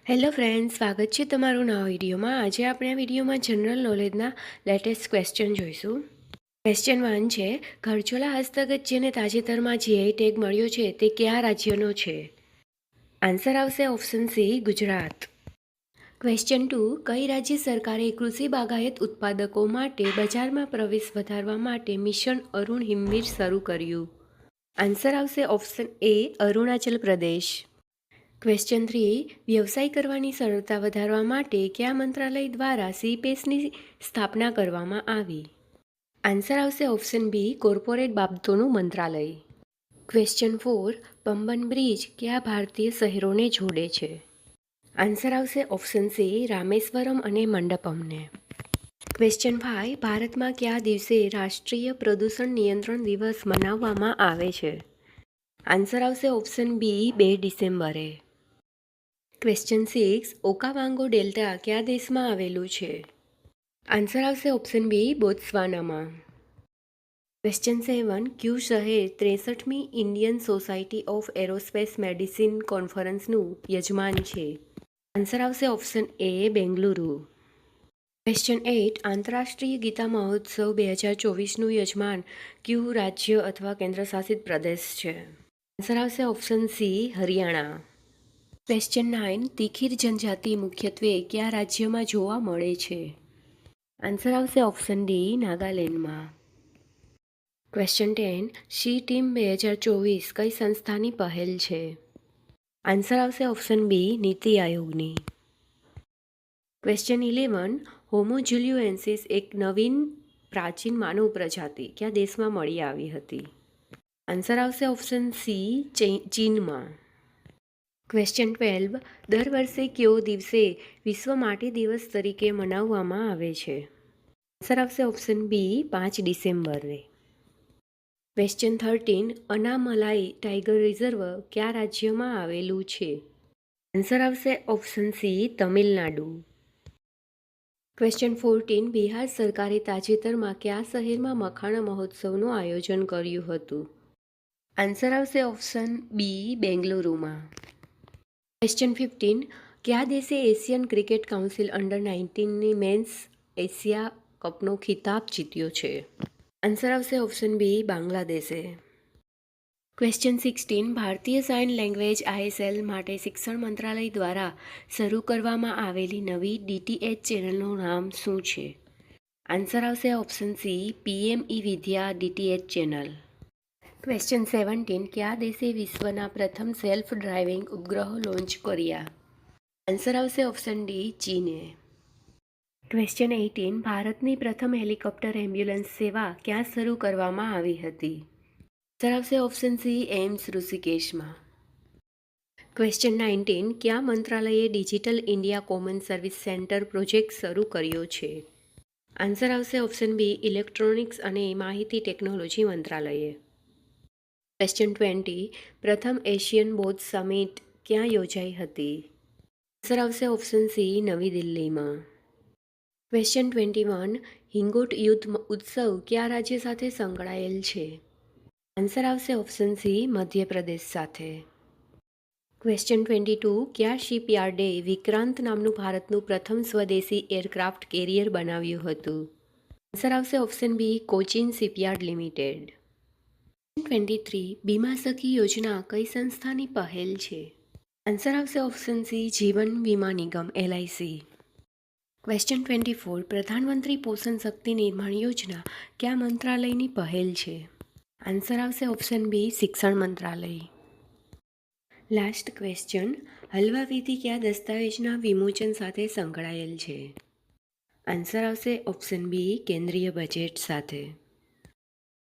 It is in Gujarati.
હેલો ફ્રેન્ડ્સ, સ્વાગત છે તમારું નવા વિડીયોમાં. આજે આપણે આ વિડીયોમાં જનરલ નોલેજના લેટેસ્ટ ક્વેશ્ચન જોઈશું. ક્વેશ્ચન 1 છે, ઘરચોલા હસ્તગત જેને તાજેતરમાં જીઆઈ ટેગ મળ્યો છે તે કયા રાજ્યનો છે? આન્સર આવશે ઓપ્શન સી, ગુજરાત. ક્વેશ્ચન 2, કઈ રાજ્ય સરકારે કૃષિ બાગાયત ઉત્પાદકો માટે બજારમાં પ્રવેશ વધારવા માટે મિશન અરુણ હિમવીર શરૂ કર્યું? આન્સર આવશે option A, Arunachal Pradesh. Question 3, વ્યવસાય કરવાની સરળતા વધારવા માટે કયા મંત્રાલય દ્વારા સીપેસની સ્થાપના કરવામાં આવી? આન્સર આવશે ઓપ્શન બી, કોર્પોરેટ બાબતોનું મંત્રાલય. ક્વેશ્ચન 4, પમ્બન બ્રિજ કયા ભારતીય શહેરોને જોડે છે? આન્સર આવશે ઓપ્શન સી, રામેશ્વરમ અને મંડપમને. ક્વેશ્ચન 5, ભારતમાં કયા દિવસે રાષ્ટ્રીય પ્રદૂષણ નિયંત્રણ દિવસ મનાવવામાં આવે છે? આન્સર આવશે ઓપ્શન બી, 2 ડિસેમ્બરે. ક્વેશ્ચન 6, ઓકાવાંગો ડેલ્ટા કયા દેશમાં આવેલું છે? આન્સર આવશે ઓપ્શન બી, બોત્સવાનામાં. ક્વેશ્ચન 7, ક્યુ શહેર 63મી Indian society of aerospace medicine કોન્ફરન્સનું યજમાન છે? આન્સર આવશે ઓપ્શન એ, બેંગલુરુ. ક્વેશ્ચન 8, આંતરરાષ્ટ્રીય ગીતા મહોત્સવ 2024નું યજમાન ક્યુ રાજ્ય અથવા કેન્દ્રશાસિત પ્રદેશ છે? આન્સર આવશે option C, Haryana. Question 9, Tikhir જનજાતિ મુખ્યત્વે કયા રાજ્યમાં જોવા મળે છે? આન્સર આવશે ઓપ્શન ડી, નાગાલેન્ડમાં. ક્વેશ્ચન 10, શી ટીમ 2024 કઈ સંસ્થાની પહેલ છે? આન્સર આવશે ઓપ્શન બી, નીતિ આયોગની. ક્વેશ્ચન 11, હોમો જુલિયોએન્સિસ એક નવીન પ્રાચીન માનવ પ્રજાતિ કયા દેશમાં મળી આવી હતી? આન્સર આવશે ઓપ્શન સી, ચીનમાં. ક્વેશ્ચન 12, દર વર્ષે કયો દિવસે વિશ્વ માટી દિવસ તરીકે મનાવવામાં આવે છે? આન્સર આવશે ઓપ્શન બી, 5 ડિસેમ્બરે. ક્વેશ્ચન 13, અનામલાઈ ટાઈગર રિઝર્વ કયા રાજ્યમાં આવેલું છે? આન્સર આવશે option C, Tamil Nadu. Question 14, Bihar સરકારે તાજેતરમાં કયા શહેરમાં મખાણા મહોત્સવનું આયોજન કર્યું હતું? આન્સર આવશે ઓપ્શન બી, બેંગલુરુમાં. ક્વેશ્ચન 15, કયા દેશે એશિયન ક્રિકેટ કાઉન્સિલ અંડર-19ની મેન્સ એશિયા કપનો ખિતાબ જીત્યો છે? આન્સર આવશે ઓપ્શન બી, બાંગ્લાદેશે. ક્વેશ્ચન 16, ભારતીય સાઇન લેંગ્વેજ આઈએસએલ માટે શિક્ષણ મંત્રાલય દ્વારા શરૂ કરવામાં આવેલી નવી ડીટીએચ ચેનલનું નામ શું છે? આન્સર આવશે ઓપ્શન સી, પીએમઈ વિદ્યા ડીટીએચ ચેનલ. ક્વેશ્ચન 17, કયા દેશે વિશ્વના પ્રથમ સેલ્ફ ડ્રાઇવિંગ ઉપગ્રહો લોન્ચ કર્યા? આન્સર આવશે ઓપ્શન ડી, ચીને. ક્વેશ્ચન 18, ભારતની પ્રથમ હેલિકોપ્ટર એમ્બ્યુલન્સ સેવા ક્યાં શરૂ કરવામાં આવી હતી? આન્સર આવશે ઓપ્શન સી, એમ્સ ઋષિકેશમાં. ક્વેશ્ચન 19, કયા મંત્રાલયે digital India common service centre project શરૂ કર્યો છે? આન્સર આવશે ઓપ્શન બી, ઇલેક્ટ્રોનિક્સ અને માહિતી ટેકનોલોજી મંત્રાલયે. ક્વેશ્ચન 20, પ્રથમ એશિયન બોધ સમિટ ક્યાં યોજાઈ હતી? આન્સર આવશે ઓપ્શન સી, નવી દિલ્હીમાં. ક્વેશ્ચન 21, હિંગોટ યુદ્ધ ઉત્સવ કયા રાજ્ય સાથે સંકળાયેલ છે? આન્સર આવશે ઓપ્શન સી, મધ્યપ્રદેશ સાથે. ક્વેશ્ચન 22, કયા શિપયાર્ડે વિક્રાંત નામનું ભારતનું પ્રથમ સ્વદેશી એરક્રાફ્ટ કેરિયર બનાવ્યું હતું? આન્સર આવશે option B, Cochin shipyard limited. 23, બીમા સખી યોજના કઈ સંસ્થાની પહેલ છે? આન્સર આવશે ઓપ્શન સી, જીવન વીમા નિગમ એલઆઈસી. ક્વેશ્ચન 24, પ્રધાનમંત્રી પોષણ શક્તિ નિર્માણ યોજના કયા મંત્રાલયની પહેલ છે? આન્સર આવશે ઓપ્શન બી, શિક્ષણ મંત્રાલય. લાસ્ટ ક્વેશ્ચન, હલવા વિધિ કયા દસ્તાવેજના વિમોચન સાથે સંકળાયેલ છે? આન્સર આવશે ઓપ્શન બી, કેન્દ્રીય બજેટ સાથે.